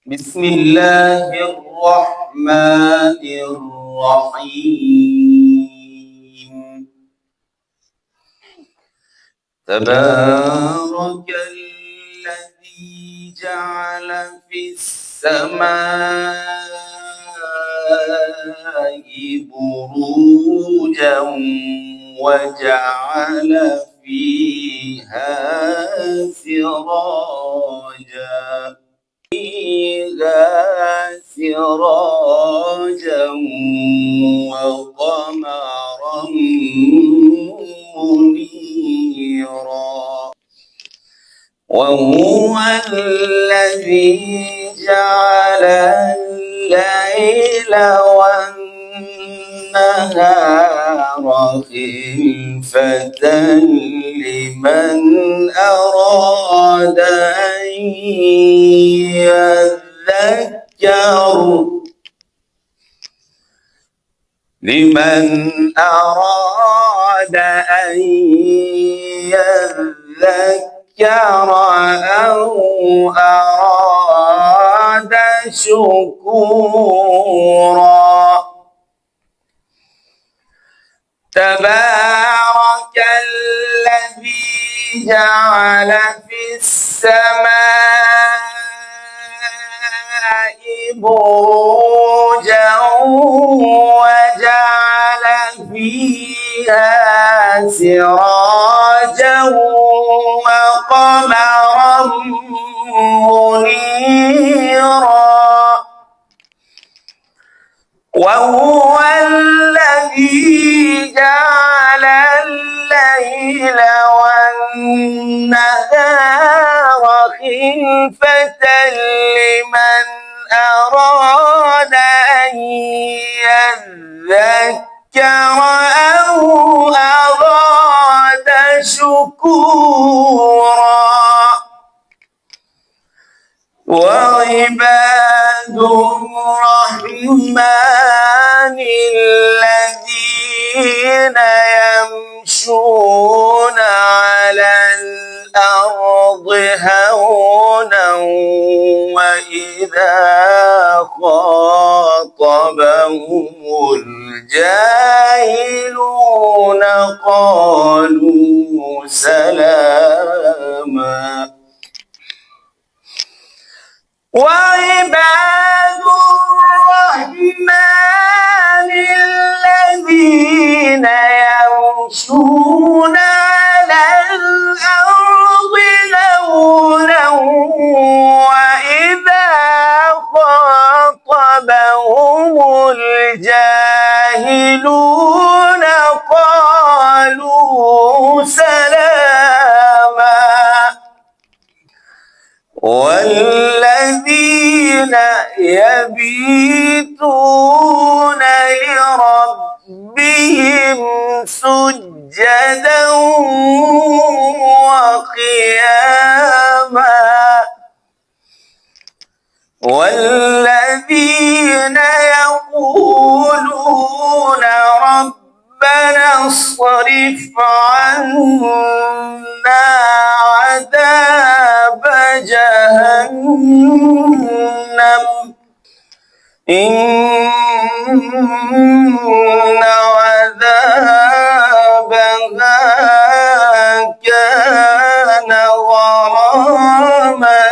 بسم الله الرحمن الرحيم. تبارك الذي جعل في السماء بروجا وجعل فيها سراجا وقمرا منيرا. وهو الذي جعل الليل والنهار خلفة لمن أراد أن يذكر أو أراد شكورا. تبارك الذي جعل في السماء بروجا وجعل فيها سراجا وقمرا منيرا. وهو الذي جعل الليل والنهار خلفة لمن أراد أن يذكر أو أراد شكورا. وعباد الرحمن الذين يمشون على الأرض هونا وإذا خاطبهم الجاهلون قالوا سلاما. وعباد الرحمن الذين يمشون على الأرض هونا وإذا خاطبهم الجاهلون قالوا سلاما. والذين يبيتون لربهم سجدا وقياما. والذين يقولون ربنا اصرف عنا عذاب جهنم إن عذابها كان غراما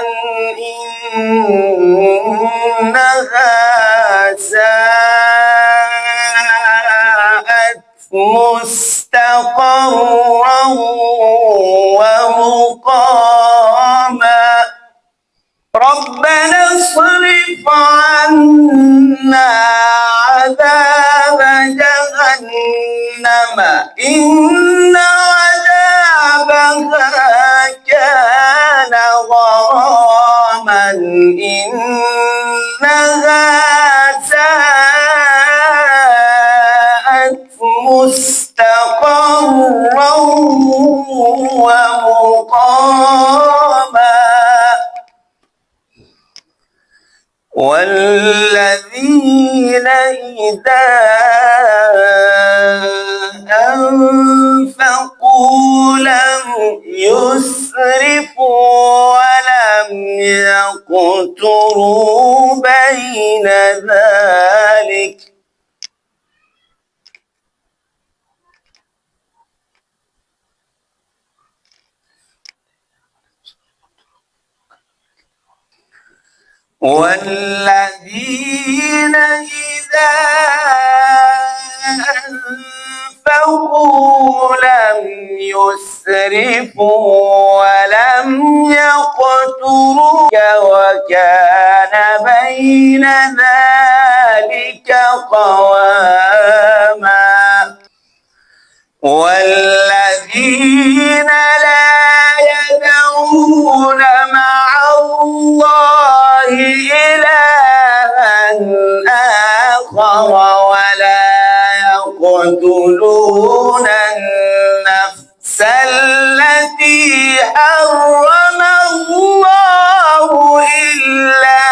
إنها ساءت مستقرا ومقاما. ربنا اصرف عنا عذاب جهنم إن عذابها كان غراما إنها ساءت مستقرا ومقاما. والذين إذا أنفقوا لم يسرفوا ولم يقتروا بين ذلك والذين إذا أنفقوا لم يسرفوا ولم يقتروا وكان بين ذلك قواما والذين لا يدعون مع الله إلها آخر ولا يقتلون النفس التي حرم الله إلا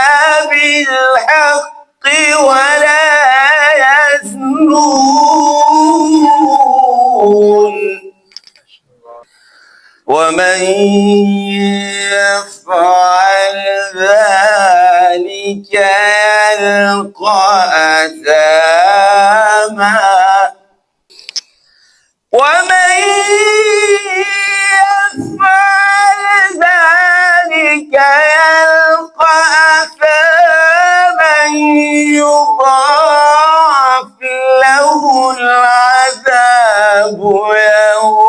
بالحق ولا يزنون ومن يفعل ذلك يلقى أثاما ومن يفعل ذلك يلقى أثاما يضاعف له العذاب يوم